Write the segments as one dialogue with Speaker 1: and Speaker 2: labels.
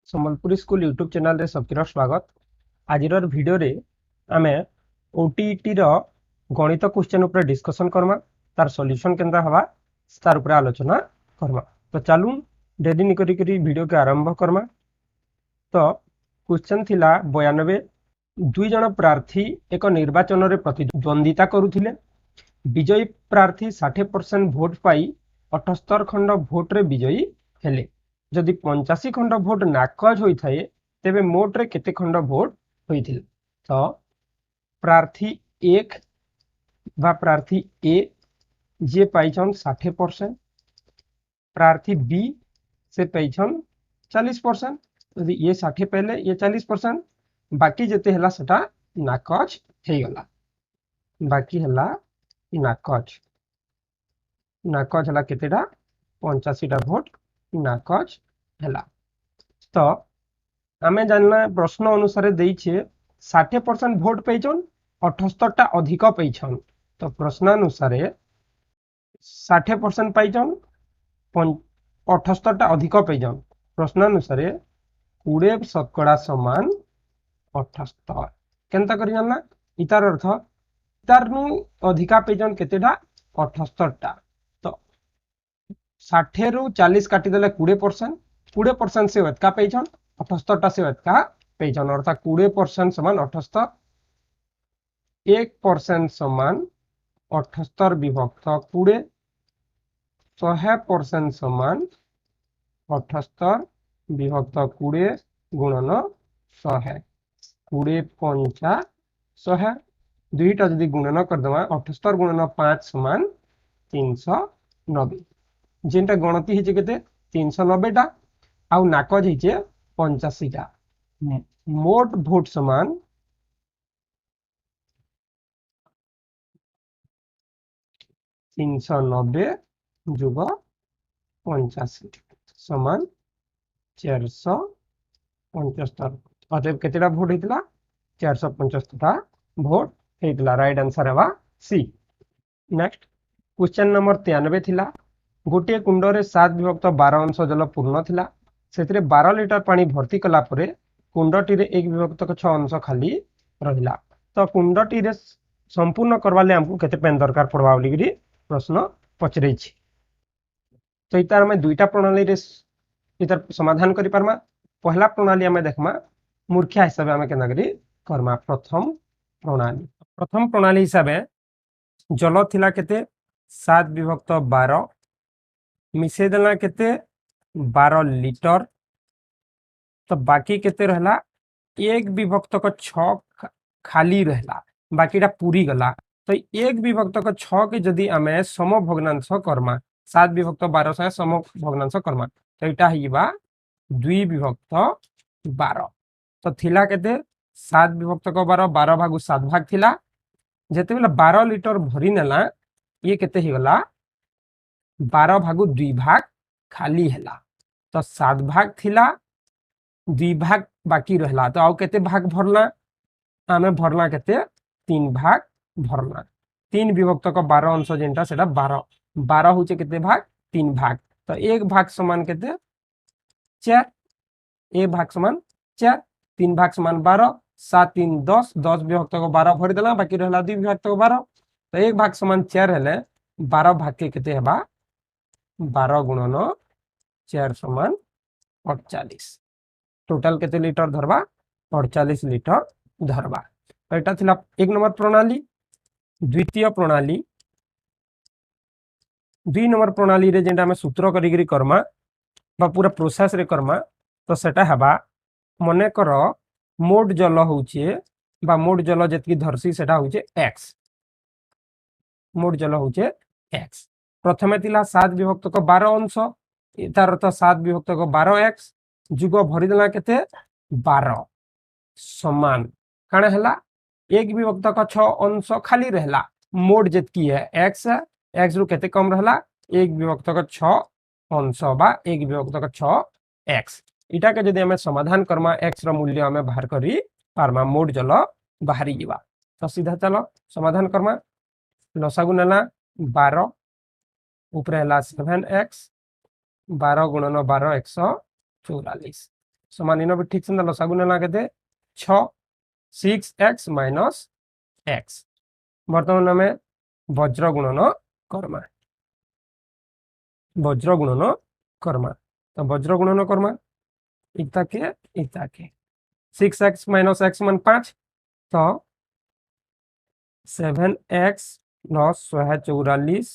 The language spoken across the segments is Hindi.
Speaker 1: संबलपुरी स्कूल यूट्यूब चैनल रे सबके स्वागत। आज वीडियो रे आमे ओटीईटी रो गणित क्वेश्चन ऊपर डिस्कशन करमा, तार सॉल्यूशन केनता हवा तार ऊपर आलोचना करमा। तो चालू डेरी निकरी करी वीडियो के आरंभ करमा। तो क्वेश्चन थिला 92। दुई जन प्रार्थी एक निर्वाचन रे प्रतिद्वंदिता करुथिले। विजयी प्रार्थी 60% भोट पाई 78 खंड भोट रे विजयी हेले। जदि 85 खंड भोट नाकच होता है तेबे मोट रे केते खंड भोट होइथिले। तो प्रार्थी एक बा प्रार्थी ए जे पाइछन 60%, प्रार्थी बी से पाइछन 40%। यदि ये 60 पहले ये 40%, बाकी जेते हला सेटा नाकच हे गला। बाकी हला नाकच नाकच हला केतेटा 85 टा भोट नाकच हला। तो आमे जानना प्रश्न अनुसार देइछे 60% भोट पैछन 78 टा अधिक पैछन। तो प्रश्न अनुसार 60% पाइछन 78 टा अधिक पैछन। प्रश्न अनुसार 20% समान 78 केनता करि जानना इतार अर्थ इतार नु अधिका पैछन केतेटा 78 टा। तो 60 रु 40 काटी देले 20%, 20% से का पैछन 78 टा से का पैछन, अर्थात 20% समान 78, 1% समान 78 विभक्त 20, 100% समान 78 विभक्त 20 गुणन 100, 20 पंचा 100, दुईटा जदि गुणन करदेवा 78 गुणन 5 समान 390। जेनटा गणति हेचे केते 390 टा आउ नाकज हेचे 85 टा। मोट भोट समान 390 जुग 85 समान 475। अतएव केतेटा भोट हेतला 475 टा भोट हेतला। राइट आंसर हवा सी। नेक्स्ट क्वेश्चन नंबर 93 थिला। गोटे कुंड रे 7 विभक्त 12 अंश जल पूर्ण थिला। सेतिरे 12 लिटर पानी भर्ती कला परे कुंडटी रे 1 विभक्त 6 अंश खाली रहिला। तो कुंडटी रे संपूर्ण करवाले हमको केते पेन दरकार पड़वा बोली प्रश्न पचरै छी। तो इतार में दुईटा प्रणाली रे इतार समाधान करि परमा। पहला प्रणाली हमें देखमा मूर्खा हिसाब हमें केना करी करमा। प्रथम प्रणाली हिसाब जल थिला केते 7 विभक्त 12 मिसे देला केते 12 लिटर। तो बाकी केते रहला 1 विभक्त 6 खाली रहला, बाकीटा पूरी गला। तो 1 विभक्त 6 के जदि आमे सम भग्नांश करमा 7 विभक्त 12 से सम भग्नांश करमा तो इटा हिबा 2 विभक्त 12। तो थिला केते 7 विभक्त 12 12 भागु 7 भाग थिला। जेते बेला 12 लिटर भरी नेला ये केते ही गला 12 भागु 2 भाग खाली हैला। तो 7 भाग थिला 2 भाग बाकी रहला। तो आउ केते भाग भरला आमे भरला केते 3 भाग भरला। 3 विभक्त 12 अंश जेनटा सेटा 12 12 होचे केते भाग 3 भाग। तो 1 भाग समान केते 4, 1 भाग समान 4, 3 भाग समान 12, 7 3 10, 10 विभक्त 12 भरि देला बाकी रहला 2 विभक्त 12। तो 1 भाग समान 4 हेले 12 भाग के केते हेबा 12 गुणन 4 समान 48। टोटल केते लिटर धरबा 48 लिटर धरबा। तो एटा थिला 1 नंबर प्रणाली। द्वितीय प्रणाली 2 नंबर प्रणाली रे जेंटा में सूत्र करी करमा बा पूरा प्रोसेस रे करमा। तो सेटा हबा मने कर मोट जल होचे बा मोट जल जेतकी धरसी सेटा होचे x। मोट जल होचे x। प्रथमे थिला 7 विभक्त 12 अंश इतार अर्थ 7 विभक्त 12x जुग भरि देला केते 12 समान काना हला 1 विभक्त 6 अंश खाली रहला। मोट जेतकी है x है, x रु केते कम रहला 1 विभक्त 6 अंश बा 1 विभक्त 6 x। इटा के जदि हमें समाधान करमा x रो मूल्य हमें बाहर करी पारमा मोट जल बाहरी जीवा। तो सीधा चलो समाधान करमा। लसागु नेला 12 ऊपर हला 7x 12 गुणन 12 144 समान इन भी ठीक से लसागु नेला केते 6 6x माइनस x वर्तमान आम वज्र गुणन करमा वज्र गुणन करमा तो वज्र गुणन करमा इता के 6x माइनस x मान 5 तो 7x प्लस 144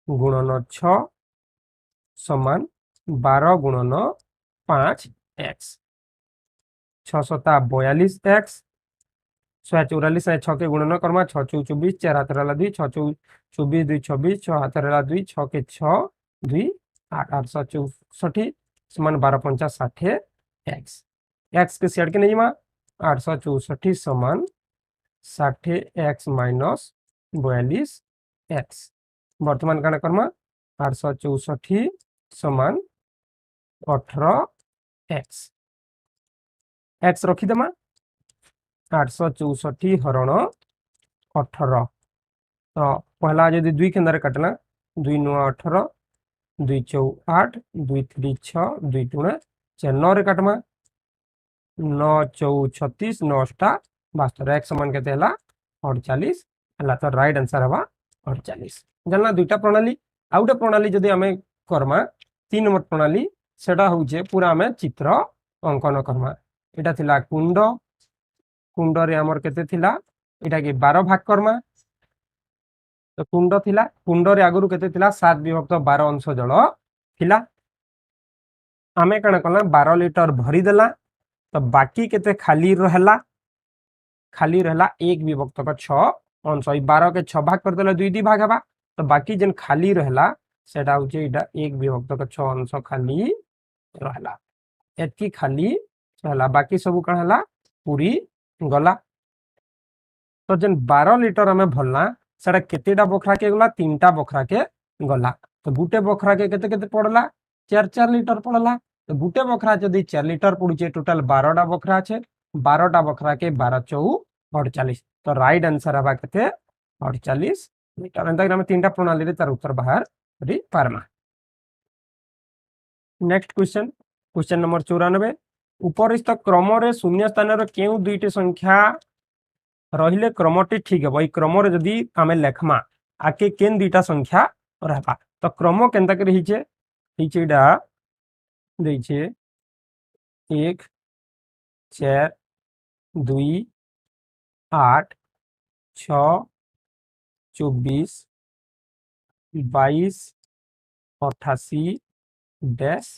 Speaker 1: गुणन 6 समान 12 गुणन 5x 6 सता 42x 144 6 के गुणन करमा 6 चौ 24 4 हाथ रहा 2 6 चौ 24 2 26 6 हाथ रहा 2 6 के 6 2 8 864 समान 12 5 60 x x के सियाड़ के नहीं मा 864 समान 60 x माइनस 42 x वर्तमान काना करमा 864 समान 18 x x रखी देमा 864 हरण 18 तो पहला यदि 2 के अंदर काटना 2 9 18 2 4 8 2 3 6 2 2 4 9 रे काटमा 9 4 36 9 टा 72 x समान केते हला 48 हला तो राइट आंसर हवा 48 जानला दुईटा प्रणाली आउटा प्रणाली जदि हमें करमा 3 नंबर प्रणाली सेटा होचे पूरा हमें चित्र अंकन करमा एटा थिला कुंड कुंड रे हमर केते थिला एटा के 12 भाग करमा तो कुंड थिला कुंड रे आगुरु केते थिला 7 विभक्त 12 अंश जल थिला आमे कण कला 12 लीटर भरी देला तो बाकी केते खाली रहला 1 विभक्त का 6 अंश 12 के 6 भाग कर देला 2 2 भाग हबा तो बाकी जन खाली रहला सेटा होचे एटा 1 विभक्त का 6 अंश खाली रहला एतकी खाली रहला बाकी सब कण हला पूरी गला तो जन 12 लीटर हमें भरला सेटा केतेटा बखरा के गला 3टा बखरा के गला तो गुटे बखरा के केते केते पड़ला 4 4 लीटर पड़ला तो गुटे बखरा जदी 4 लीटर पड़ुचे टोटल 12टा बखरा छे 12टा बखरा के 12 4 48 तो राइट आंसर हबा केते 48 लीटर अंत हम 3टा प्रणाली रे तार उत्तर बाहर रि पारमा नेक्स्ट क्वेश्चन नंबर 94 उपरिस्थ क्रम रे शून्य स्थान रे केउ दुईटी संख्या रहिले क्रमटी ठीक है भाई क्रम रे जदी आमे लेखमा आके केन दुईटा संख्या रहबा तो क्रम केनता करी हिचे हिचेडा दैछे 1 4 2 8 6 24 22 88 डैश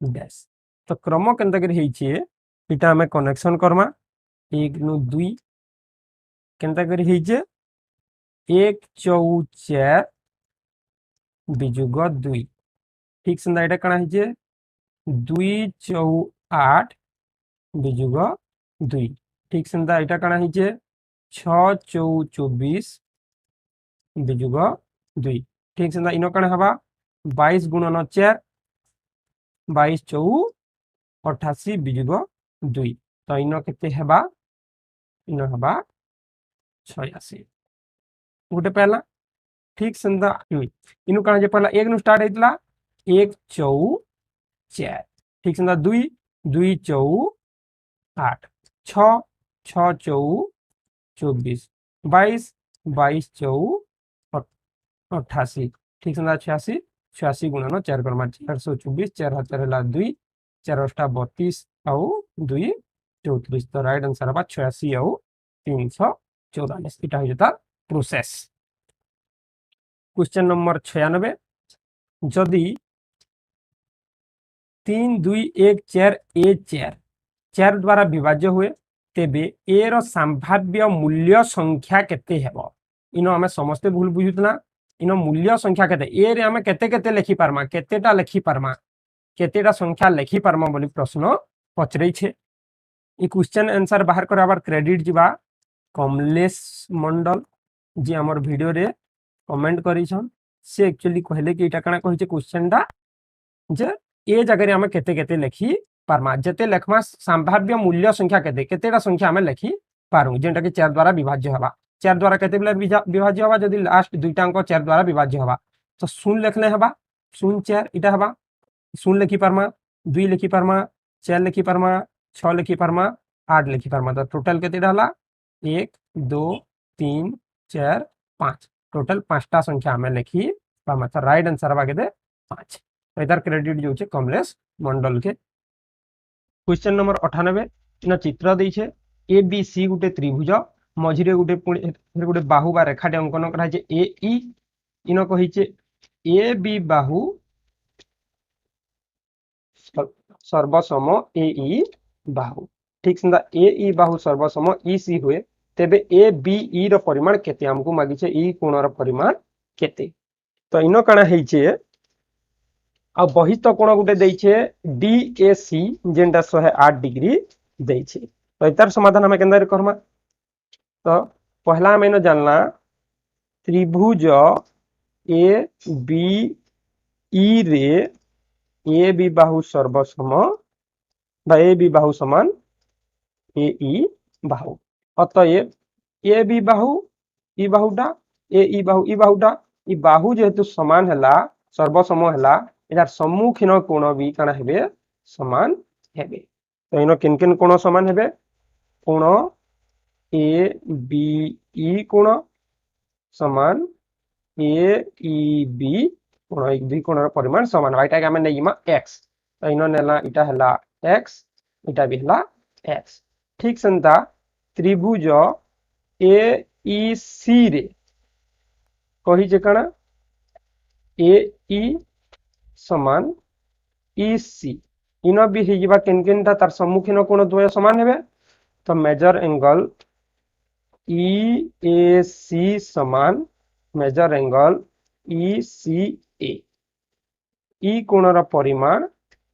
Speaker 1: डैश तो क्रम केनता करी हिचे इटा हमें कनेक्शन करमा 1 नु 2 केनता करी हिचे 1 4 4 बिजुग 2 ठीक से एटा कणा हिचे 2 4 8 बिजुग 2 ठीक से एटा कणा हिचे 6 4 24 बिजुग 2 ठीक से इनो कणा हबा 22 गुणन 4 22 4 88 बिजुग 2 तो इनो केते हेबा इनो हबा 86 गोटे पहला ठीक से इनु कणा जे पहला 1 नु स्टार्ट हेतला 1 4 4 ठीक से 2 2 4 8 6 6 4 24 22 22 4 88 ठीक से 86 86 गुणन 4 करमा 424 4 हाथ रहला 2 4 अष्टा 32 आउ 2 34 तो राइट आंसर हबा 86 आउ 344 इटा हो जता प्रोसेस क्वेश्चन नंबर 96 जदि 3 2 1 4 ए 4 4 द्वारा विभाज्य हुए तेबे ए रो संभाव्य मूल्य संख्या केते हेबो इनो हमें समस्ते भूल बुझुतना इनो मूल्य संख्या केते ए रे हमें केते केते लिखि पारमा केतेटा लिखि पारमा केतेटा संख्या लिखि पारमा बोली प्रश्न पचरै छे ई क्वेश्चन आंसर बाहर कराबार क्रेडिट जिबा कमलेश मंडल जी हमर वीडियो रे कमेंट करिछन से एक्चुअली कहले कि इटा कणा कहि छे क्वेश्चन दा जे ए जगह रे हमें केते केते लिखि पारमा जते लेखमा संभाव्य मूल्य संख्या केते केतेटा संख्या हमें लिखि पारु जेंटा कि 4 द्वारा विभाज्य हवा 4 द्वारा केते बेला विभाज्य हवा जदी लास्ट दुईटा अंक 4 द्वारा विभाज्य हवा तो 0 लिखले हवा 0 4 इटा हवा 0 लिखि पारमा 2 लिखि पारमा 4 लिखि पारमा 6 लिखि पारमा 8 लिखि पारमा तो टोटल केते रहला 1 2 3 4 5 टोटल 5टा संख्या हमें लिखि पारमा तो राइट आंसर बा केते 5 तो इधर क्रेडिट जो छे कमलेश मंडल के। क्वेश्चन नंबर 98 इन चित्र देछे ए बी सी गुटे त्रिभुज मझिरे गुटे गुटे बाहु बा रेखाटे अंकन करा छे ए ई इन कहिचे ए बी बाहु सर्वसम ए ई बाहु ठीक सेंदा ए ई बाहु सर्वसम ई सी हुए तेबे ए बी ई रो परिमाण केते हमकु मागी छे ई कोण रो परिमाण केते तो इनो काना हेइछे आ बहिस्थ कोण गुटे देइछे डी ए सी जेंटा 108 डिग्री देइछे तो इतार समाधान हमें केंदा करमा तो पहला हमें न जानला त्रिभुज ए बी ई रे ए बी बाहु सर्वसम बा ए बी बाहु समान ए ई बाहु अतएव ए बी बाहु ई बाहुटा ए ई बाहुटा ई बाहु जेहेतु समान हला सर्वसम हला इधर सम्मुखीन कोण भी काना हेबे समान हेबे तो इनो किन किन कोण समान हेबे कोण ए बी ई कोण समान ए ई बी कोण एक दुई कोण परिमाण समान एटा के हमें नेइमा x तो इनो नेला इटा हला x इटा भी हला x ठीक सेंता त्रिभुज ए ई सी रे कहि जे काना ए ई समान ई सी इन भी हिजबा किन किनटा तार सम्मुखीन कोण द्वय समान हेबे तो मेजर एंगल ई ए सी समान मेजर एंगल ई सी ए ई कोण रा परिमाण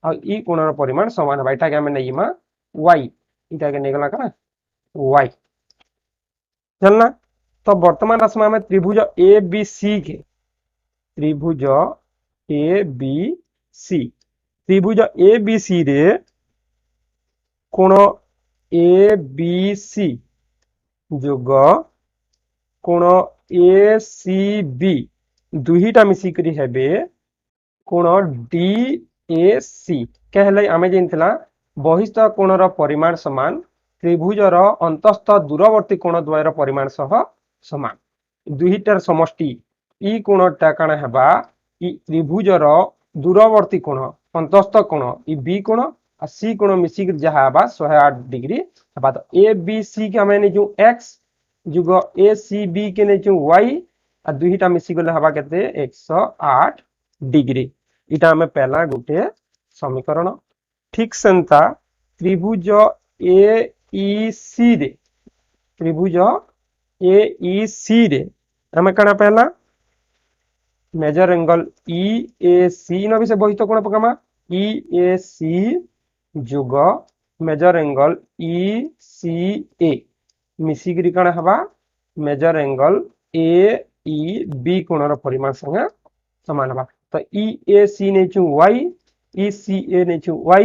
Speaker 1: और ई कोण रा परिमाण समान हेबा एटा के हमें नेइमा y इटा के नेगला का y जानना तो वर्तमान राशि में त्रिभुज ए बी सी के त्रिभुज ए बी सी त्रिभुज ए बी सी रे कोण ए बी सी जोग कोण ए सी बी दुहीटा मिसी करी हेबे कोण डी ए सी कहले आमे जेनथला बहिस्थ कोण रो परिमाण समान त्रिभुज रो अंतस्थ दूरवर्ती कोण द्वयर परिमाण सह समान दुहीटार समष्टि ई कोणटा काना हेबा ई त्रिभुज रो दूरवर्ती कोण अंतस्थ कोण ई बी कोण आ सी कोण मिसी के जहा हेबा 108 डिग्री हेबा तो ए बी सी के हमें नेजु x जुग ए सी बी के नेजु y आ दुहीटा मिसी गले हेबा केते 108 डिग्री इटा हमें पहला गुटे समीकरण ठीक सेंता त्रिभुज ए ई सी रे त्रिभुज ए ई सी रे हमें कना पहला मेजर एंगल ई ए सी न भी से बहिस्थ कोण पकामा ई ए सी जोग मेजर एंगल ई सी ए मिसी करी कना हबा measure angle A E B कोण रो परिमाण संगे समान हबा तो ई ए सी नेचु y ई सी ए नेचु y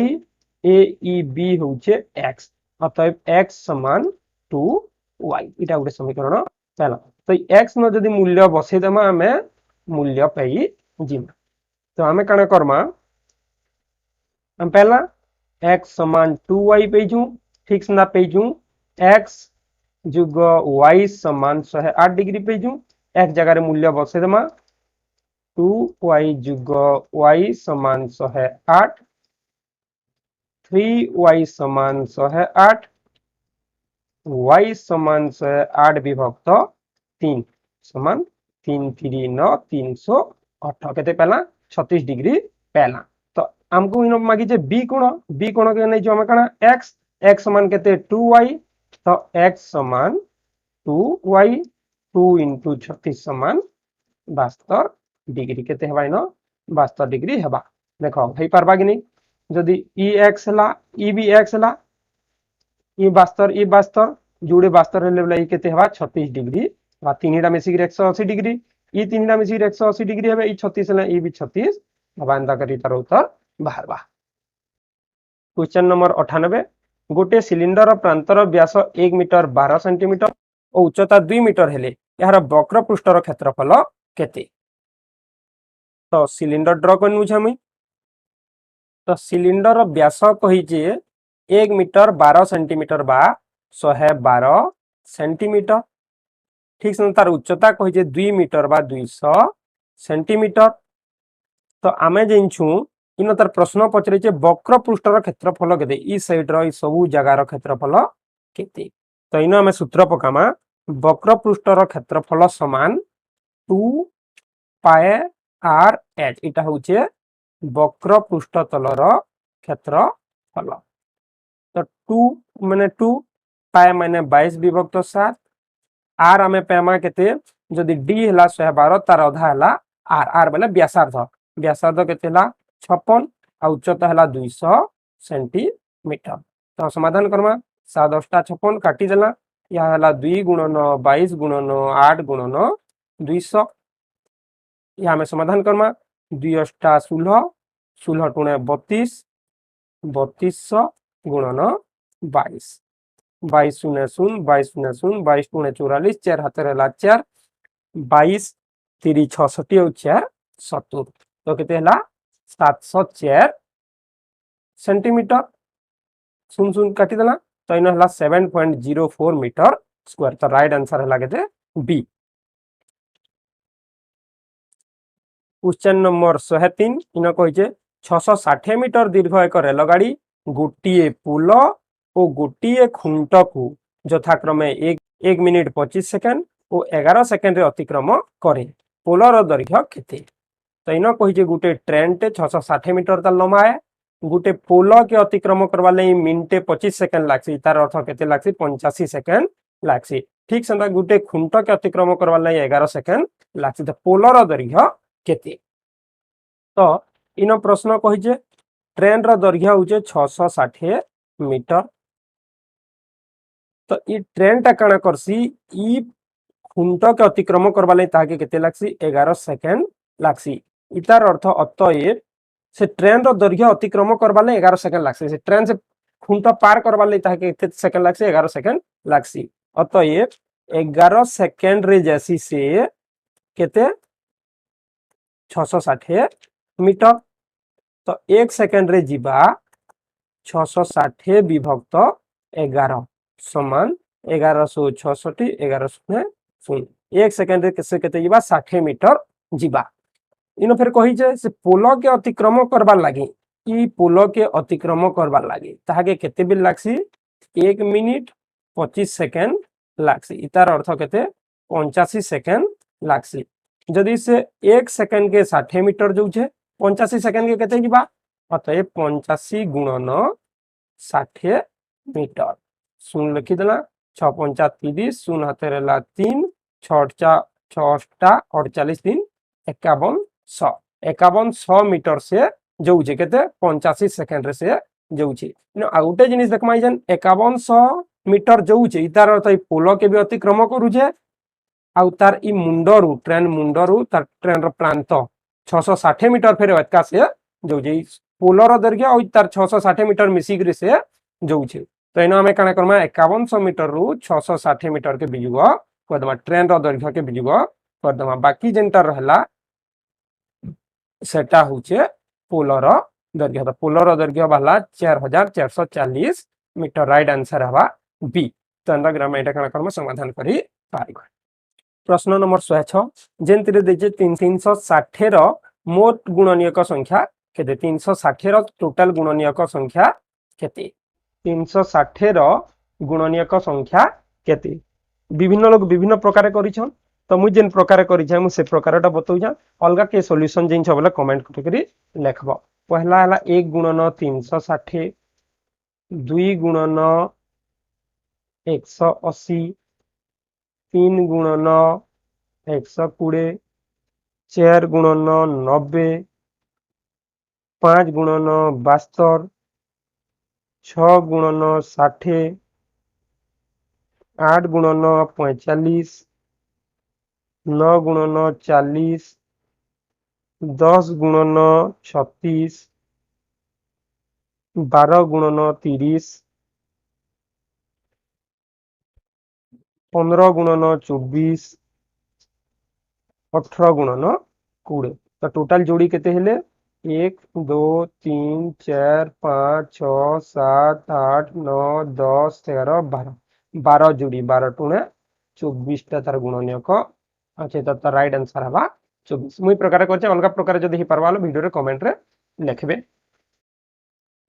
Speaker 1: ए ई बी होचे x अतएव x समान 2y इटा गुटे समीकरण पहला तो x न जदी मूल्य बसे देमा हमें मूल्य पाई जिमा तो हमें कना करमा हम पहला x समान 2y पेजू ठीक से ना पेजू x जुग y समान 108 डिग्री पेजू x जगह रे मूल्य बसे देमा 2y जुग y समान 108 3y समान 108 y समान 108 विभक्त 3 समान 3 3 9 308 केते पहला 36 डिग्री पहला तो हमको इन मागी जे b कोण के नै जो हम कना x x समान केते 2y तो x समान 2y 2 into 36 समान 72 डिग्री केते हेबा इन 72 डिग्री हेबा देखो हेई परबा कि नहीं जदी ई x हला ई भी x हला ई 72 जोड़े 72 लेवल ई केते हेबा 36 डिग्री बा तीनटा मिसी के 180 डिग्री ई तीनटा मिसी के 180 डिग्री हेबा ई 36 हला ई भी 36 बांधा करी तार उत्तर बाहरबा। क्वेश्चन नंबर 98 गोटे सिलिंडर प्रांतर व्यास 1 मीटर 12 सेंटीमीटर और उच्चता 2 मीटर हेले यार वक्र पृष्ठर क्षेत्रफल केते तो सिलिंडर ड्रा करनु छमी तो सिलिंडर व्यास कही 1 मीटर 12 सेंटीमीटर बा 112 सेंटीमीटर। ठीक से तार उच्चता कही 2 मीटर बा 200 सेंटीमीटर। तो आमे जानछू इन तार प्रश्न पचरे वक्र पृष्ठर क्षेत्रफल केते ई साइड रो ई सबु जगार क्षेत्रफल केते। तो इन आमे सूत्र पकामा वक्र पृष्ठर क्षेत्रफल समान 2 पाए आर एच इटा होचे वक्र पृष्ठ तलर क्षेत्रफल। तो 2 माने 2 पाए माने 22 विभक्त 7 आर आमे पेमा केते जदि डी हला 112 तार आधा हला आर आर बोले व्यासार्ध। व्यासार्ध केते हला 56 आ उच्चता हला 200 सेंटीमीटर। तो समाधान करमा 7 10 56 काटी देला या हला 2 गुणन 22 गुणन 8 गुणन 200। या हमें समाधान करमा 2 8 16 16 टुणे 32 3200 गुणन 22 22 शून्य शून्य 22 शून्य शून्य 22 टुणे 44 4 हाथ रहला 4 22 3 66 और 4 70 तो केते हला 704 सेंटीमीटर। शून्य शून्य काटी देला तो इन हला 7.04 मीटर स्क्वायर। तो राइट आंसर हला केते बी। क्वेश्चन नंबर 103 इन कहिजे 660 मीटर दीर्घ एक रेलगाड़ी गोटिए पोल और गोटिए खुंट को यथाक्रमे 1 मिनिट 25 सेकेंड और 11 सेकेंड रे अतिक्रम करे पोलर दैर्घ्य केते। तो इन कहिजे गोटे ट्रेन टे 660 मीटर तार लंबा है गोटे पोल के अतिक्रम करवा लई मिनिटे 25 सेकेंड लागसी तार अर्थ केते लागसी 85 सेकेंड लागसी। ठीक संदा गोटे खुंट के अतिक्रम करवा लई 11 सेकेंड लागसी। तो पोलर दैर्घ्य केते। तो इन प्रश्न कहिजे ट्रेन रो दैर्घ्य होचे 660 मीटर। तो ई ट्रेन टा काना करसी ई खुंट के अतिक्रम करवा लई ताके केते लागसी 11 सेकेंड लागसी। इतार अर्थ अतएव से ट्रेन रो दैर्घ्य अतिक्रम करवा लई 11 सेकेंड लागसी। से ट्रेन से खुंट पार करवा लई ताके केते सेकेंड लागसी 11 सेकेंड लागसी। अतएव 11 सेकेंड रे जैसी से केते 660 मीटर। तो 1 सेकेंड रे जीवा 660 विभक्त 11 समान 1166 11 शून्य 1 सेकेंड रे कैसे केते जीवा 60 मीटर जीवा। इन फिर कही जे से पोल के अतिक्रम करबा लागी ई पोल के अतिक्रम करबा लागी ताहाके केते बिल लागसी 1 मिनिट 25 सेकेंड लागसी। इतार अर्थ केते 85 सेकेंड लागसी। जदि से 1 सेकेंड के 60 मीटर जोछे 85 सेकेंड के केते जीवा अतएव 85 गुणन 60 मीटर। शून्य लिखि देला 6 5 30 शून्य हाथ रहला 3 6 6 48 3 51 100 51 100 मीटर से जोउछे केते 85 सेकेंड रे से जोउछे। आ गोटे जिनिस देखमा जन 51 100 मीटर जोउछे इतार अर्थ ई पोल के भी अतिक्रम करूछे आ तार ई मुंडरू ट्रेन मुंडरू तार ट्रेन रो प्रांत 660 मीटर फेर एका से जोउछे पोलर दैर्घ्य और तार 660 मीटर मिसिक रे से जोउछे। तो इना हमें काना करमा 5100 मीटर रु 660 मीटर के बिजुग कर दमा ट्रेन रो दैर्घ्य के बिजुग कर दमा। बाकी जेंटा रहला सेटा होचे पोलर दैर्घ्य। तो पोलर दैर्घ्य बाला 4440 मीटर। राइट आंसर हवा बी। तो अंडरग्राम एटा काना करमा समाधान करी पारिबा। प्रश्न नंबर 106 जेंतिरे देजे 360 रो मोट गुणनीयक संख्या केते 360 रो टोटल गुणनीयक संख्या केते 360 रो गुणनीयक संख्या केते। विभिन्न लोग विभिन्न प्रकार करिछन तो मु जेन प्रकार करिछा मु से प्रकारटा बतौजा अलगा के सॉल्यूशन जेन छ बोले कमेंट करी लेखबो। पहला हला 1 गुणन 360 2 गुणन 180 3 गुणन 120 4 गुणन 90 5 गुणन 72 6 गुणन 60 8 गुणन 45 9 गुणन 40 10 गुणन 36 12 गुणन 30 15 गुणन 24 18 गुणन 20। तो टोटल जोड़ी केते हेले 1 2 3 4 5 6 7 8 9 10 11 12 12 जोड़ी 12 टुणे 24 टा तार गुणनीयक अच्छे तो तार राइट आंसर हवा 24 मुई प्रकार करछे अलग प्रकार जदी ही परवालो वीडियो रे कमेंट रे लिखबे।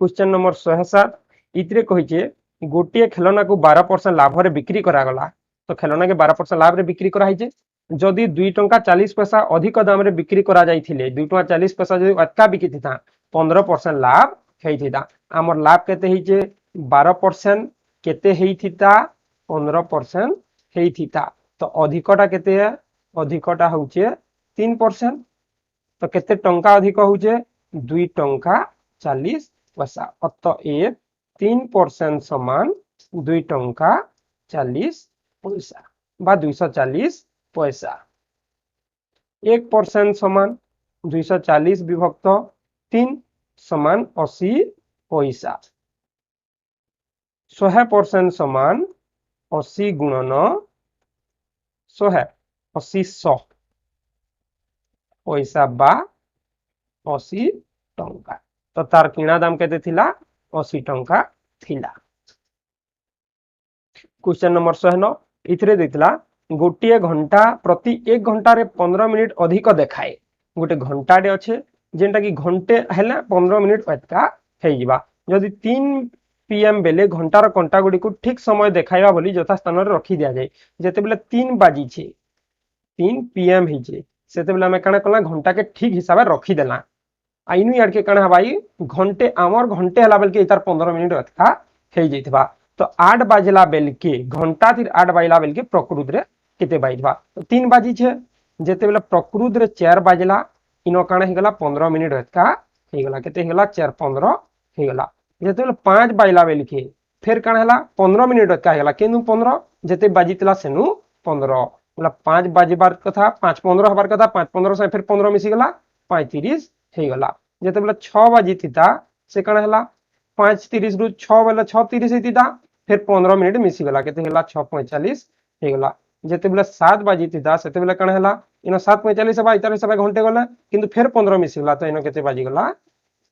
Speaker 1: क्वेश्चन नंबर 107 इतरे कहिचे गोटे खेलना को 12% लाभ रे बिक्री करा गला तो खेलना के 12% लाभ रे बिक्री करा हिचे जदि 2 टंका 40 पैसा अधिक दाम रे बिक्री करा जाइथिले 2 टंका 40 पैसा जदि अटका बिकी थिता 15% लाभ हेइथिता हमर लाभ केते हिचे 12% केते हेइथिता 15% हेइथिता तो अधिकटा केते है अधिकटा होचे 3% तो केते टंका अधिक होचे 2 टंका 40 पैसा अतएव 3% समान 2 टंका 40 पैसा बा 240 पैसा 1% समान 240 विभक्त 3 समान 80 पैसा 100% समान 80 गुणन 100 80 100 पैसा बा 80 टंका तो तार किना दाम केते थिला 80 टंका थिला। क्वेश्चन नंबर 109 इथरे देथिला गोटे घंटा प्रति 1 घंटा रे 15 मिनिट अधिक देखाए गोटे घंटा डे अच्छे जेंटा कि घंटे हैला 15 मिनिट अटका हे जिबा जदि 3 पीएम बेले घंटार कंटा गुडी को ठीक समय देखाइबा बोली यथा स्थान रे रखी दिया जाय जेते बेले 3 बाजी छे 3 पीएम हिचे सेते बेले हमें काना कला घंटा के ठीक हिसाब रे रखी देला आइनु यार के काना भाई घंटे आमर घंटे हला बेल के इतार 15 मिनिट अटका हे जइतबा तो 8 बाजला बेल के घंटा फिर 8 बाजला बेल के प्रकृत रे केते बाजबा तो 3 बाजी छे जेते बेले प्रकृत रे 4 बाजला इनो काना हे गला 15 मिनिट अटका हे गला केते हे गला 4 15 हे गला जेते बेले 5 बाजला बेल के फिर काना हला 15 मिनिट अटका हे गला केनु 15 जेते बाजितला सेनु 15 बोला 5 बाजबार कथा 5 15 हबार कथा 5 15 से फिर 15 मिसी गला 5 30 हे गला जेते बेले 6 बाजी थिता से काना हला 5 30 रु 6 बेले 6 30 हितिता फिर 15 मिनिट मिसी गला केते हला 6 45 हे गला जेते बेले 7 बाजी थिता सेते बेले काना हला इनो 7 45 बा इतार सब घंटे गला किंतु फिर 15 मिसी गला तो इनो केते बाजी गला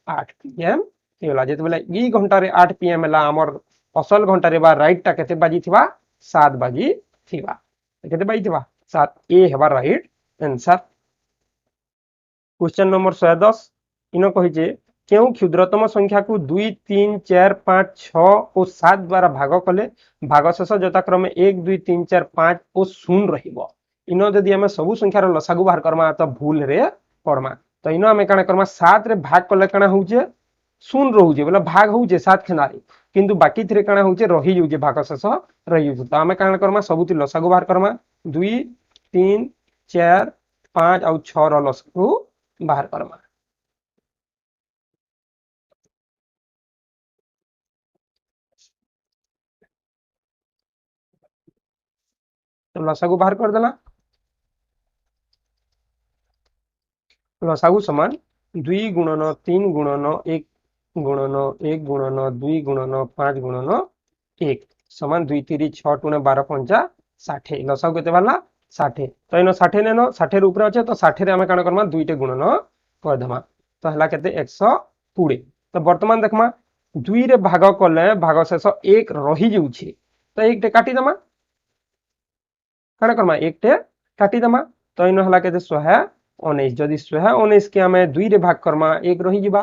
Speaker 1: 8 पीएम हे गला जेते बेले ई घंटा रे 8 पीएम हला हमर असल घंटा रे बा राइट टा केते बाजी थिबा 7 बाजी थिबा केते बाजी थिबा 7 ए हेबा राइट आंसर। क्वेश्चन नंबर 110 इनो कहिजे क्यों क्षुद्रतम संख्या को 2 3 4 5 6 और 7 द्वारा भाग कले भागशेष यथाक्रमे 1 2 3 4 5 और 0 रहिबो इनो जदि हमें सब संख्या रो लसागु बाहर करमा तो भूल रे पड़मा तो इनो हमें काना करमा 7 रे भाग कले काना होउजे 0 रहउजे बोले भाग होउजे 7 खेनारे किंतु बाकी थरे काना होउजे रही जुजे भागशेष रही जुजे तो हमें काना करमा सबुति लसागु बाहर करमा 2 3 4 5 और 6 रो लसागु बाहर करमा तो लसागु बाहर कर देला लसागु समान 2 गुणन 3 गुणन 1 गुणन 1 गुणन 2 गुणन 5 गुणन 1 समान 2 3 6 टुने 12 पंचा 60 लसागु केते बाला 60 तो इनो 60 नेनो 60 रे ऊपर अछि तो 60 रे हमें काना करमा 2 टे गुणन कर देमा तो हला केते 120 तो वर्तमान देखमा 2 रे भाग कले भाग शेष 1 रही जाउछि तो 1 टे काटी देमा काना करमा 1 टे काटी देमा तो इनो हला केते 119 जदि 119 के हमें 2 रे भाग करमा 1 रही जिबा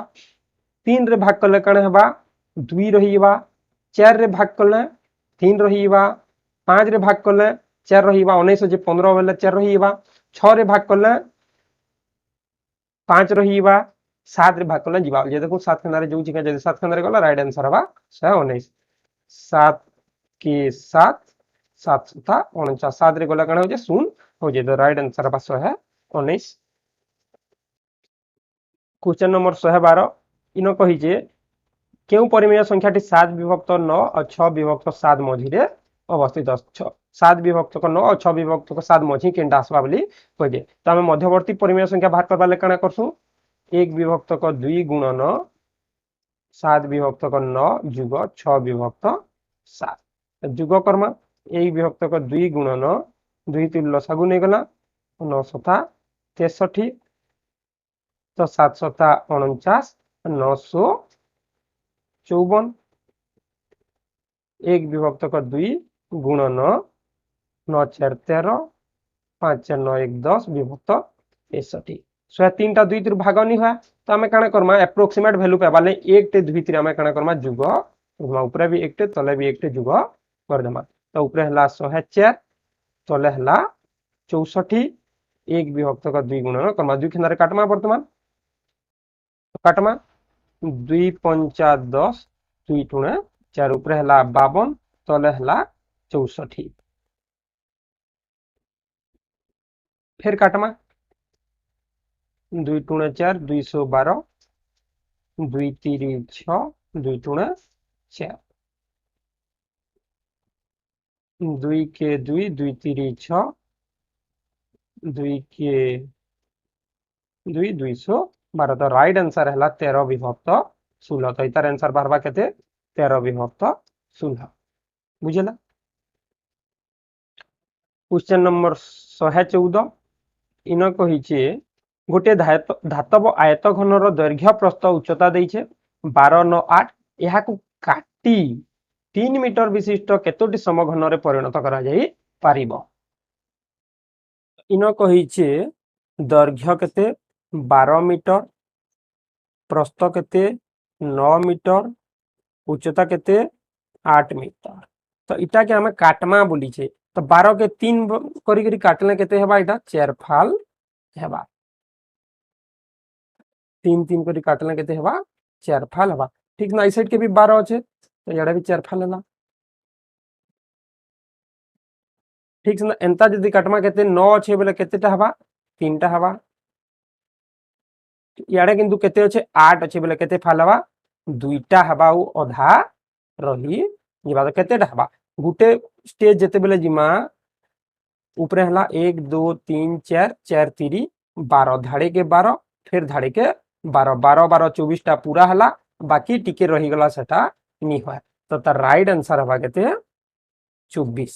Speaker 1: 3 रे भाग कले काना हेबा 2 रही जिबा 4 रे भाग कले 3 रही जिबा 5 रे भाग कले 4 रही जिबा 19 जे 15 बेले 4 रही जिबा 6 रे भाग कले 5 रही जिबा 7 रे भाग कले जिबा जे देखो 7 खनारे जो छिका जे 7 खनारे गला राइट आंसर हबा 119 7 के 7 7 था 49 7 रे गला काना हो जे 0 हो जे तो राइट आंसर हबा 119। क्वेश्चन नंबर 112 इनो कहि जे केउ परिमेय संख्याटी 7 विभक्त 9 और 6 विभक्त 7 मझिरे अवस्थित 7 विभक्त 9 और 6 विभक्त 7 मझि केनटा आसबा बोली कहि जे तो हम मध्यवर्ती परिमेय संख्या बाहर करबा ले काना करसु 1 विभक्त 2 गुणन 7 विभक्त 9 जुग 6 विभक्त 7 जुग कर्मा 1 विभक्त 2 गुणन 2 3 लसागु नै गला 9 7 63 तो 749 954 1 विभक्त 2 गुणन 9 4 13 5 4 9 1 10 विभक्त 63 सो 3 टा 2 तिर भाग नहीं हुआ तो आमे काना करमा एप्रोक्सीमेट वैल्यू पे बाले 1 टे 2 तिर आमे काना करमा जुग ऊपर भी 1 टे तले भी 1 टे जुग कर देमा तो ऊपर हला 104 तले हला 64 1 विभक्त 2 गुणन करमा 2 खिनारे काटमा वर्तमान काटमा 2 5 10 2 टुणे 4 ऊपर हला 52 तले हला 64 फिर काटमा 2 टुणे 4 212 2 3 6 2 टुणे 4 2 के 2 2 3 6 2 के 2 212 तो राइट आंसर है 13 विभक्त 16 तो इतार आंसर बारबा केते 13 विभक्त 16 बुझला क्वेश्चन नंबर 114 इन कहिचे गोटे धातव आयत घनर दैर्घ्य प्रस्थ उच्चता देइछे 12 9 8 एहाकु काटी 3 मीटर विशिष्ट केतोटी समघन रे परिणत करा जाई पारिबो इन कहिचे दैर्घ्य केते 12 मीटर प्रस्थ केते 9 मीटर उच्चता केते 8 मीटर तो इटा के हमें काटमा बोली छे तो 12 के 3 करी करी काटले केते हेबा इटा 4 फाल हेबा 3 3 करी काटले केते हेबा 4 फाल हेबा ठीक ना ई साइड के भी 12 अछि तो याडा भी 4 फाल हला ठीक ना एंता जदी काटमा केते 9 अछि बोले केतेटा हेबा 3 टा हेबा याडे किंतु केते अछि 8 अछि बोले केते फाल हेबा 2 टा हेबा उ आधा रही जिबा केतेटा हेबा गुटे स्टेज जेते बेले जिमा ऊपर हला 1 2 3 4 4 3 12 धाड़े के 12 फिर धाड़े के 12 12 12 24 टा पूरा हला बाकी टिके रही गला सेटा नी होय तो तार राइट आंसर हबा केते 24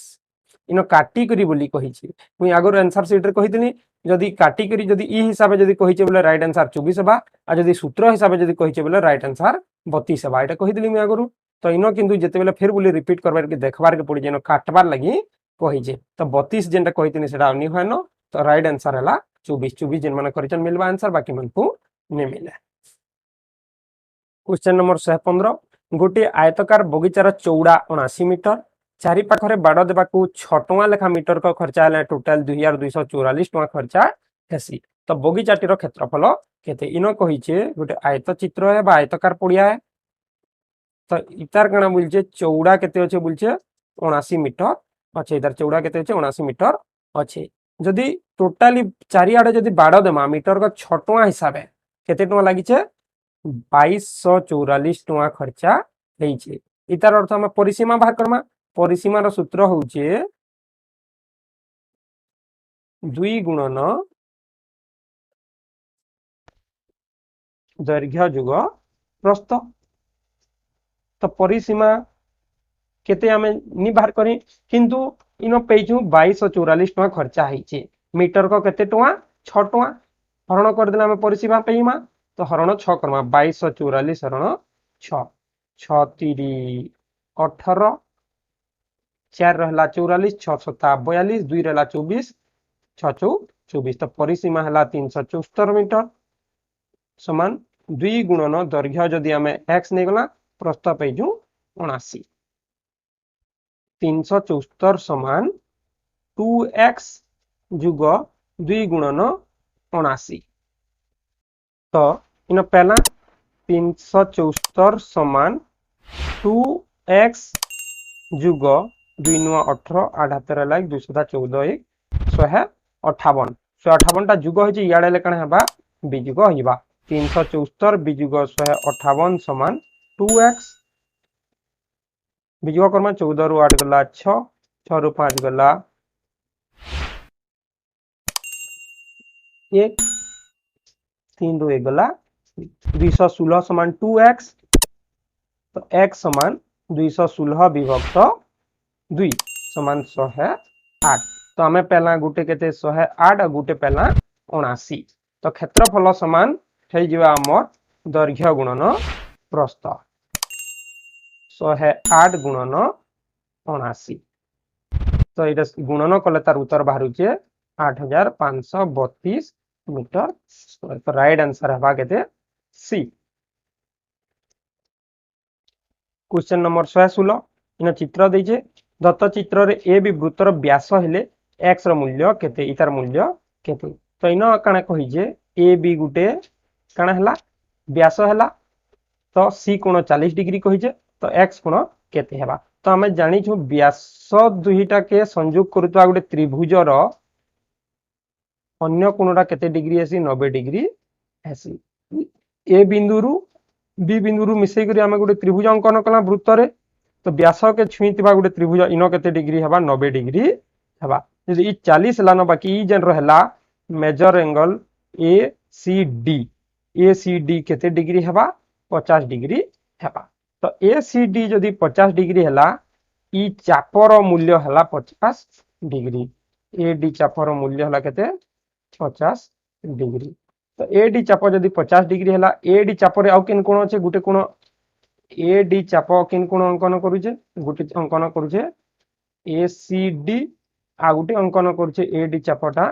Speaker 1: इनो काटी करी बोली कहि छी मुई आगर आंसर शीट रे कहितनी जदी काटी करी जदी ई हिसाब जदी कहि छै बोले राइट आंसर 24 हबा आ जदी सूत्र हिसाब जदी कहि छै बोले राइट आंसर 32 हबा एटा कहितली मुई आगरु तो इनो किंतु जेते बेले फिर बोली रिपीट करबार के देखबार के पड़ी जेनो काटबार लगी कहि जे तो 32 जेनटा कहितनी सेटा नी होय न तो राइट आंसर हला 24 24 जेन माने करिचन मिलबा आंसर बाकी मनकु ने मिले क्वेश्चन नंबर 115 गोटे आयतकार बगीचार चौड़ा 79 मीटर चारि पाखरे बाड़ देबाकू 6 टका लेखा मीटर को खर्चा है टोटल 2244 टका खर्चा हेसी तो बगीचाटीर क्षेत्रफल केते इनो कहि छे गोटे आयत चित्र है बा आयतकार पड़िया है तो इतार कणा बोलछे चौड़ा केते अछि बोलछे 79 मीटर अच्छे इधर चौड़ा केते अछि 79 मीटर अच्छे जदी टोटली चारि आडे जदी बाड़ देमा मीटर को 6 टका हिसाब है केते टका लागि छे 2244 टका खर्चा हेइछे इतार अर्थ हम परिसीमा बाहर करमा परिसीमा रो सूत्र होउछे 2 गुणन दैर्घ्य जुग प्रस्थ तो परिसीमा केते हमें नी बाहर करी किंतु इनो पेजु 2244 टका खर्चा हेइछे मीटर को केते टका 6 टका हरण कर देला हमें परिसीमा पेइमा तो हरण 6 करमा 2244 हरण 6 6 3 18 4 रहला 44 6 7 42 2 रहला 24 6 24 तो परिसीमा हला 374 मीटर समान 2 गुणन दैर्घ्य जदी हमें x नै गला प्रस्थ पेजु 79 374 समान 2x जुग 2 गुणन 79 तो इन पहला 374 समान 2x जुग 2 नुआ 18 8 हाथ लाग 214 158 158 टा जुग होई याडे लेकण हेबा बिजुग होइबा 374 बिजुग 158 समान 2x बिजुग करमा 14 रु 8 गला 6 6 रु 5 गला 1 3 रु 1 गला 216 समान 2x तो x समान 216 विभक्त 2 समान 108 तो हमें पहला गुटे केते 108 और गुटे पहला 79 तो क्षेत्रफल समान ହେଇଯିବା ଆମର ଦୈର୍ଘ୍ୟ ଗୁଣନ ପ୍ରସ୍ଥ 108 ଗୁଣନ 79 तो ये गुणन कले तार उत्तर बाहर 8532 मीटर स्क्वायर तो राइट आंसर है के सी। क्वेश्चन नंबर 116 इन चित्र देजे दत्त चित्र रे ए बी वृत्तर व्यास हेले एक्स रो मूल्य केते इतार मूल्य केते तो इन काना कहिजे ए बी गुटे काना हला व्यास हला तो सी कोण 40 डिग्री कहिजे तो एक्स कोण केते हेबा तो हमें जानी छु व्यास दुईटा के संयोग करुवा गोटे त्रिभुजर अन्य कोणटा केते डिग्री आसी 90 डिग्री आसी ए बिंदु रु बी बिंदु रु मिसई करी हमें गोटे त्रिभुज अंकन कला वृत्त रे तो व्यास के छुईतिबा गोटे त्रिभुज इन केते डिग्री हेबा 90 डिग्री हेबा यदि ई 40 लानो बाकी ई जेन रहला measure angle A C D केते डिग्री हेबा 50 डिग्री हेबा तो ए सी डी जदि 50 डिग्री हेला ई चापर मूल्य हला 50 डिग्री ए डी चापर मूल्य हला केते 50 डिग्री तो ए डी चाप जदि 50 डिग्री हला ए डी चाप रे आउ किन कोण अछि गुटे कोण ए डी चाप किन कोण अंकन करूचे गुटे अंकन करूचे ए सी डी आ गुटे अंकन करूचे ए डी चापटा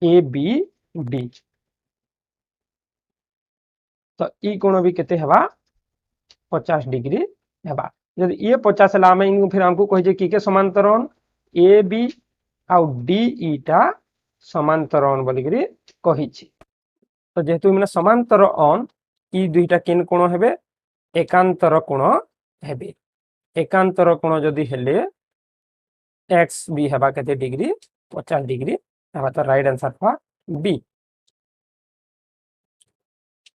Speaker 1: ए बी डी तो ई कोण भी केते हेबा 50 डिग्री हेबा जदि ये 50 हला हमें इनको फिर हमको कहि जे की के समांतरण ए बी आउ डी ईटा समांतरण बोली करी कहि छी तो जेहेतु मैंने समांतर अन ई दुईटा किन कोण हेबे एकांतर कोण हेबे एकांतर कोण जदि हेले एक्स बी हेबा केते डिग्री 50 डिग्री हेबा तो राइट आंसर था बी।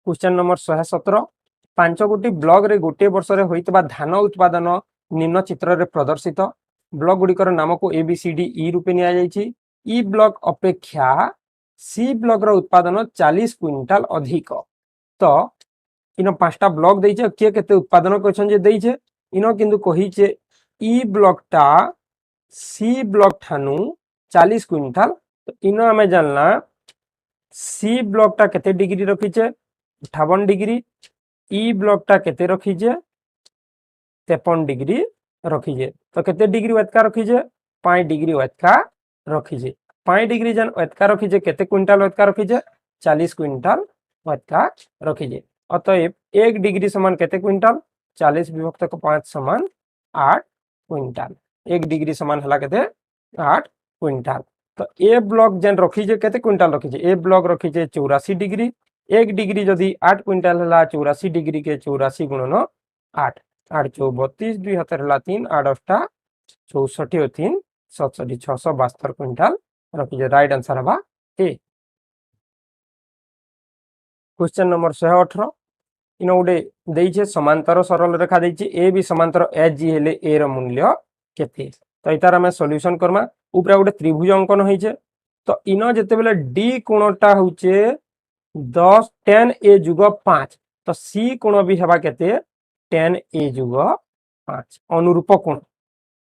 Speaker 1: क्वेश्चन नंबर 117 पांच गोटी ब्लॉक रे गोटे वर्ष रे होइतबा धान उत्पादन निम्न चित्र रे प्रदर्शित ब्लॉक गुड़िकर नाम को A B C D E रूपे निया जायछि ई ब्लॉक अपेक्षा सी ब्लॉक रो उत्पादन 40 क्विंटाल अधिक तो इन पांचटा ब्लॉक देइछे के केते उत्पादन करछन जे देइछे इन किंतु कहिछे ई ब्लॉकटा सी ब्लॉक ठानु 40 क्विंटाल तो इन हमें जानला सी ब्लॉकटा केते डिग्री रखिछे 58 डिग्री ई ब्लॉकटा केते रखिछे 53 डिग्री रखिछे तो केते डिग्री वेतका रखिछे 5 डिग्री वेतका रखिछे 5 डिग्री जन वेतका रखिछे केते क्विंटाल वेतका रखिछे 40 क्विंटाल वेतका रखिछे अतएव 1 डिग्री समान केते क्विंटाल 40 विभक्त 5 समान 8 क्विंटाल 1 डिग्री समान हला केते 8 क्विंटाल तो ए ब्लॉक जन रखिछे केते क्विंटाल रखिछे ए ब्लॉक रखिछे 84 डिग्री 1 डिग्री जदि 8 क्विंटाल हला 84 डिग्री के 84 गुणन 8 8 चौ 32 2 हाथ हला 3 8 अष्टा 64 और 3 67 672 क्विंटाल रखिछे राइट आंसर हबा ए। क्वेश्चन नंबर 118 इन गोटे देइछे समांतर सरल रेखा देइछे ए बी समांतर एच जी हेले ए रो मूल्य केते तो इतार हमें सॉल्यूशन करमा ऊपर गोटे त्रिभुज अंकन होइछे तो इन जते बेले डी कोणटा होउछे 10 10 ए जुग 5 तो सी कोण भी हेबा केते 10 ए जुग 5 अनुरूप कोण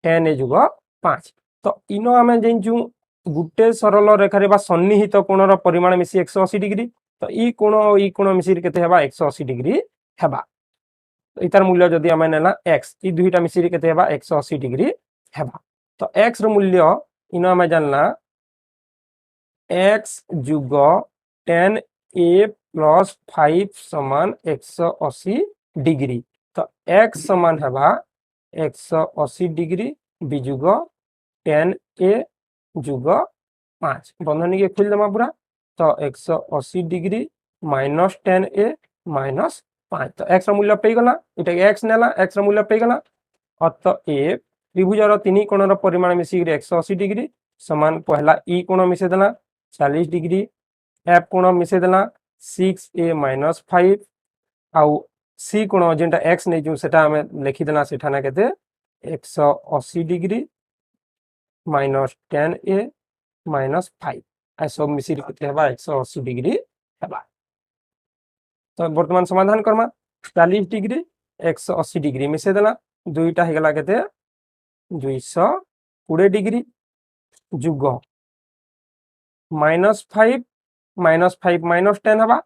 Speaker 1: 10 ए जुग 5 तो इन हमें जेंचु गुटे सरल रेखा रे बा सन्निहित कोणर परिमाण मिसी 180 डिग्री तो ई कोण मिसी केते हेबा 180 डिग्री हेबा तो इतार मूल्य जदि हमें नेला x ई दुईटा मिसी केते हेबा 180 डिग्री हेबा तो x रो मूल्य इन हमें जानला x जुग 10 ए प्लस 5 समान 180 डिग्री तो x समान हेबा 180 डिग्री बी जुग 10 ए जुग 5 बंधनी के खोल देमा पूरा तो 180 डिग्री माइनस 10 ए माइनस 5 तो x रो मूल्य पे गला इटा x नेला x रो मूल्य पे गला अतएव त्रिभुजर तीन कोणर परिमाण मिसी 180 डिग्री समान पहला ई कोण मिसे देला 40 डिग्री एफ कोण मिसे देला 6a माइनस 5 आउ सी कोण जेंटा x नै जो सेटा हमें लिखि देला सेठा ना केते 180 डिग्री माइनस 10a माइनस 5 आ सब मिसी केते हेबा 180 डिग्री हेबा तो वर्तमान समाधान करमा 40 डिग्री 180 डिग्री मिसे देला दुईटा हे गला केते 220 डिग्री जुग -5 -5 -10 हबा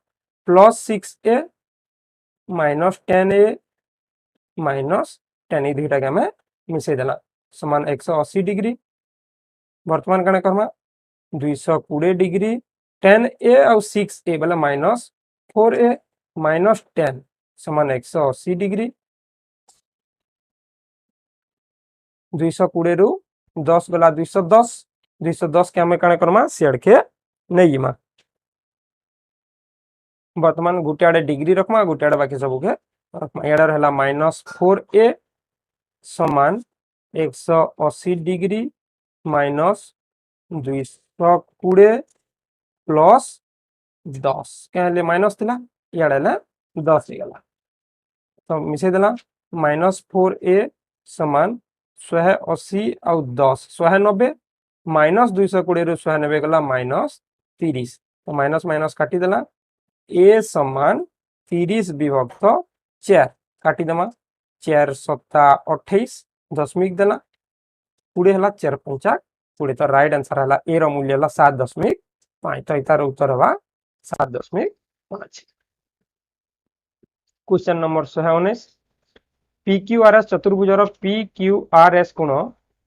Speaker 1: plus 6a minus 10a minus 10 दुईटा के आम मिसई देला समान 180 डिग्री। बर्तमान कण करमा 220 डिग्री 10a और 6a बोले माइनस 4a माइनस 10 समान 180 डिग्री। 220 रु 10 गला 210 210 के आम कण करमा सियाड़ के नहीं जिमा। बर्तमान गोटे आड़े डिग्री रखमा गोटे आड़े बाकी सब के रखमा। याडा रहला माइनस 4a समान 180 डिग्री माइनस 220 प्लस 10 क्या माइनस थिला याडे 10 गला तो मिसे देला माइनस 4a समान 180 और 10 190 माइनस 220 रु 190 गला माइनस 30 तो माइनस माइनस काटी देला a समान 30 विभक्त 4 काटी देमा 4 सप्ता 28 दशमिक देला 20 हला 4 पंचा 20 तो राइट आंसर हला a रो मूल्य हला 7.5 तो इतार उत्तर हवा 7.5। क्वेश्चन नंबर 119 PQRS चतुर्भुजर PQRS कोण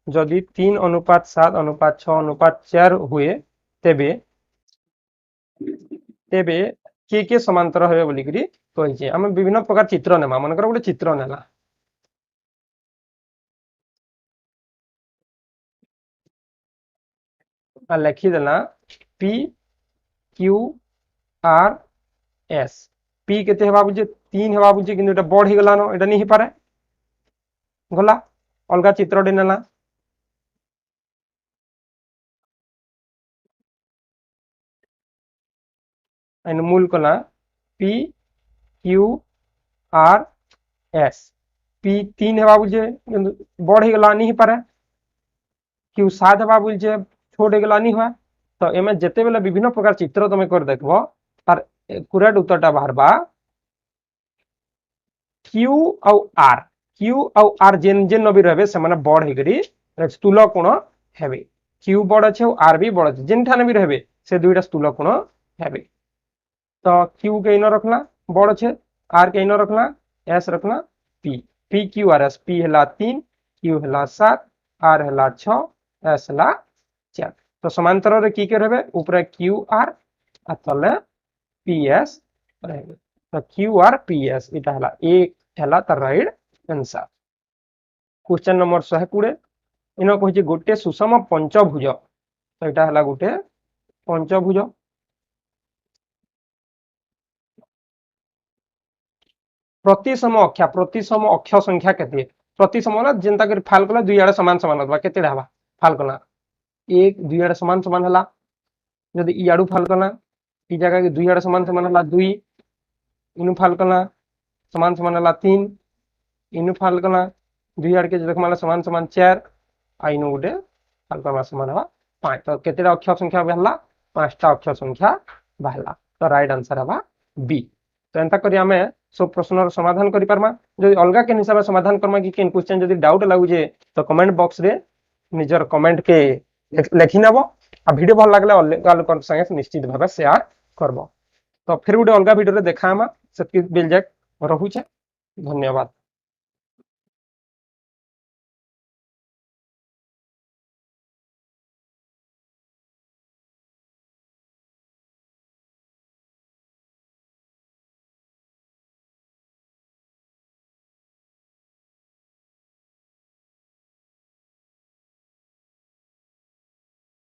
Speaker 1: जदि 3:7:6:4 हुए तेबे तेबे के समांतर हेबे बोली करी कहिजे। हम विभिन्न प्रकार चित्र नेमा मनकर गोटे चित्र नेला लिखी देला PQRS P केते हेबा बुझे 3 हेबा बुझे किंतु एटा बढ़ ही गला न एटा नहीं पारे गला अलगा चित्र डे नेला एन मूल कला PQRS P 3 हेबा बुझे किंतु बढ़ ही गला नहीं पारे Q 7 हेबा बुझे छोड़ गला नहीं हुआ तो एमे जेते बेले विभिन्न प्रकार चित्र तमे कर देखबो तार करेक्ट उत्तरटा बाहरबा Q और R जेन जेन नबी रहबे से माने बड़ हेगरी स्थूल कोण हेबे Q बड़ अछि और R भी बड़ अछि जेन ठाने भी रहबे से दुईटा स्थूल कोण हेबे तो Q के इन रखला बड़ अछि R के इन रखला S रखला P PQRS P हला 3 Q हला 7 R हला 6 S हला 4 तो समांतर रे की के रहबे ऊपर QR आ तले PS रहबे तो QR PS इटा हला एक हला त राइट आंसर। क्वेश्चन नंबर 120 इनो कहि गोटे सुषम पंचभुज तो इटा हला गोटे पंचभुज प्रतिसम अक्ष संख्या केते प्रतिसम ना जेंता कर फाल कला दुई आड़े समान समान होबा केते हबा फाल कला एक दुई आड़े समान समान हला यदि इ आड़ू फाल कला इ जगह के दुई आड़े समान समान हला 2 इनु फाल कला समान समान हला 3 इनु फाल कला दुई आड़ के देखमाला समान समान 4 आ इनु गोटे फाल कला समान हवा 5 तो केतेटा अक्ष संख्या बहला 5टा अक्ष संख्या बहला तो राइट आंसर हवा बी। तो एंता करी हमें सब प्रश्न समाधान करि परमा जो अलगा के हिसाब से समाधान करमा कि केन क्वेश्चन जदि डाउट लागु जे तो कमेंट बॉक्स रे निजर कमेंट के लिखि नबो आ वीडियो भल लागले अलगा लोक संगे निश्चित भाबे शेयर करबो। तो फिर गोटे अलगा वीडियो रे देखामा सेति बेल जाक रहू छे धन्यवाद।